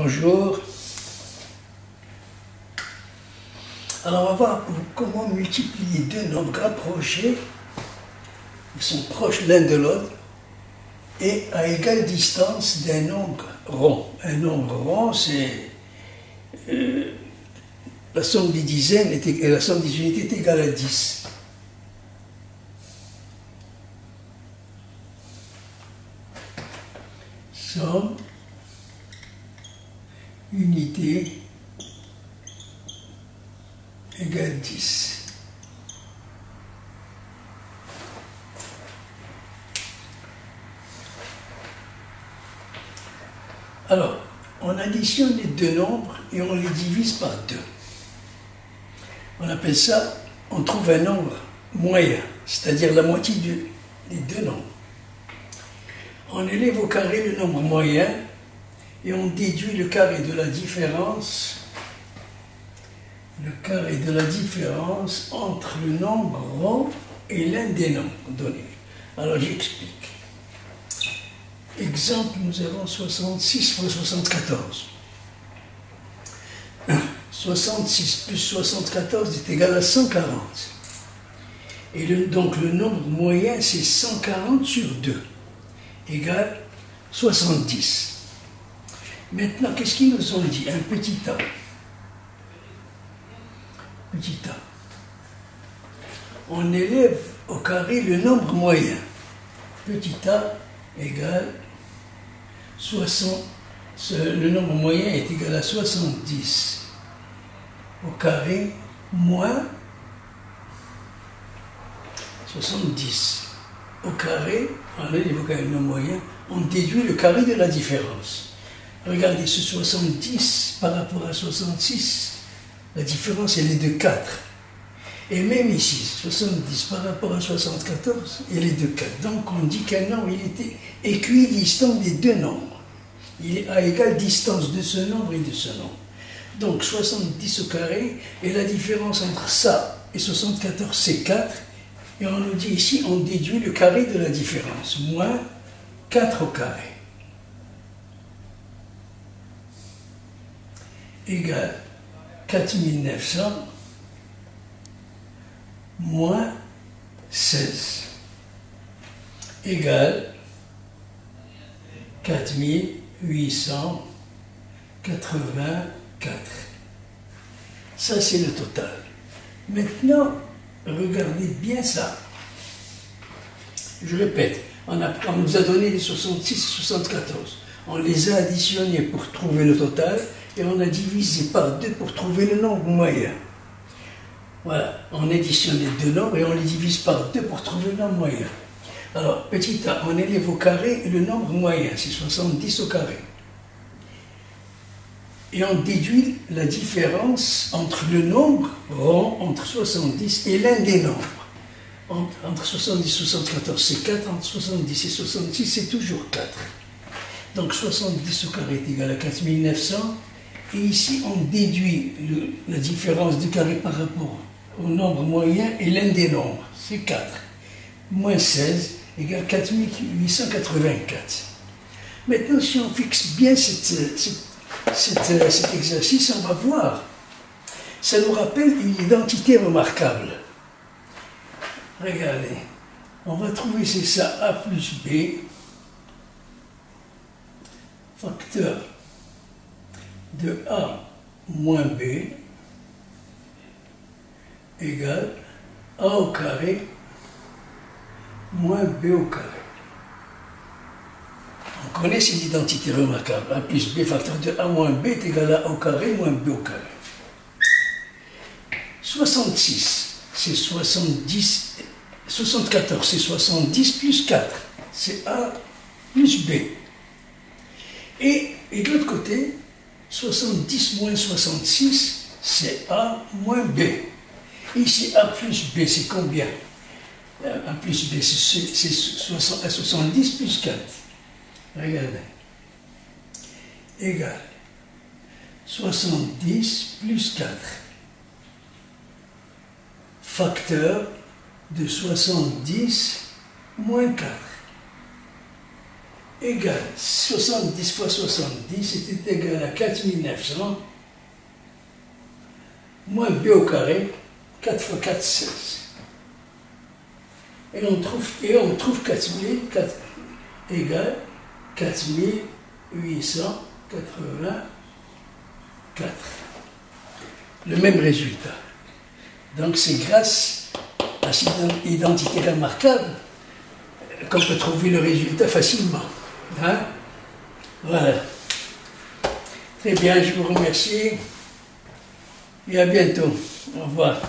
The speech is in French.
bonjour. Alors on va voir comment multiplier deux nombres rapprochés, ils sont proches l'un de l'autre, et à égale distance d'un nombre rond. Un nombre rond, c'est la somme des dizaines et la somme des unités est égale à 10. Somme, unité, égale 10. Alors, on additionne les deux nombres et on les divise par 2. On appelle ça, on trouve un nombre moyen, c'est-à-dire la moitié des deux nombres. On élève au carré le nombre moyen et on déduit le carré de la différence, entre le nombre rond et l'un des nombres donnés. Alors j'explique. Exemple, nous avons 66 fois 74. 66 plus 74 est égal à 140. Et donc le nombre moyen, c'est 140 sur 2, égale 70. Maintenant, qu'est-ce qu'ils nous ont dit? Un petit a. Petit a. On élève au carré le nombre moyen. Petit a égale 60. Le nombre moyen est égal à 70 au carré moins 70 au carré. On élève au carré le nombre moyen. On déduit le carré de la différence. Regardez ce 70 par rapport à 66. La différence, elle est de 4. Et même ici, 70 par rapport à 74, elle est de 4. Donc on dit qu'un nombre, il était équidistant des deux nombres. Il est à égale distance de ce nombre et de ce nombre. Donc 70 au carré, et la différence entre ça et 74, c'est 4. Et on nous dit ici, on déduit le carré de la différence, moins 4 au carré. Égale 4900 moins 16 égale 4884. Ça, c'est le total. Maintenant, regardez bien ça. Je répète, on nous a donné les 66 et 74. On les a additionnés pour trouver le total et on a divisé par 2 pour trouver le nombre moyen. Voilà, on additionne les deux nombres et on les divise par 2 pour trouver le nombre moyen. Alors, petit a, on élève au carré le nombre moyen, c'est 70 au carré. Et on déduit la différence entre le nombre rond, entre 70 et l'un des nombres. Entre 70 et 74, c'est 4, entre 70 et 66, c'est toujours 4. Donc 70 au carré est égal à 4900. Et ici, on déduit la différence du carré par rapport au nombre moyen et l'un des nombres, c'est 4. Moins 16 égale 4884. Maintenant, si on fixe bien cet exercice, on va voir. Ça nous rappelle une identité remarquable. Regardez, on va trouver, c'est ça, a plus b, facteur de a moins b égale a au carré moins b au carré. On connaît cette identité remarquable. A plus b facteur de a moins b est égal à a au carré moins b au carré. 66, c'est 70. 74, c'est 70 plus 4. C'est a plus b. Et de l'autre côté, 70 moins 66, c'est a moins b. Ici, a plus b, c'est combien? A plus b, c'est 70 plus 4. Regardez. Égal 70 plus 4. Facteur de 70 moins 4. égale 70 fois 70, c'était égal à 4900, moins b au carré, 4 fois 4, 16. Et on trouve 4000 égale 4884. Le même résultat. Donc c'est grâce à cette identité remarquable qu'on peut trouver le résultat facilement. Hein? Voilà. Très bien, je vous remercie et à bientôt. Au revoir.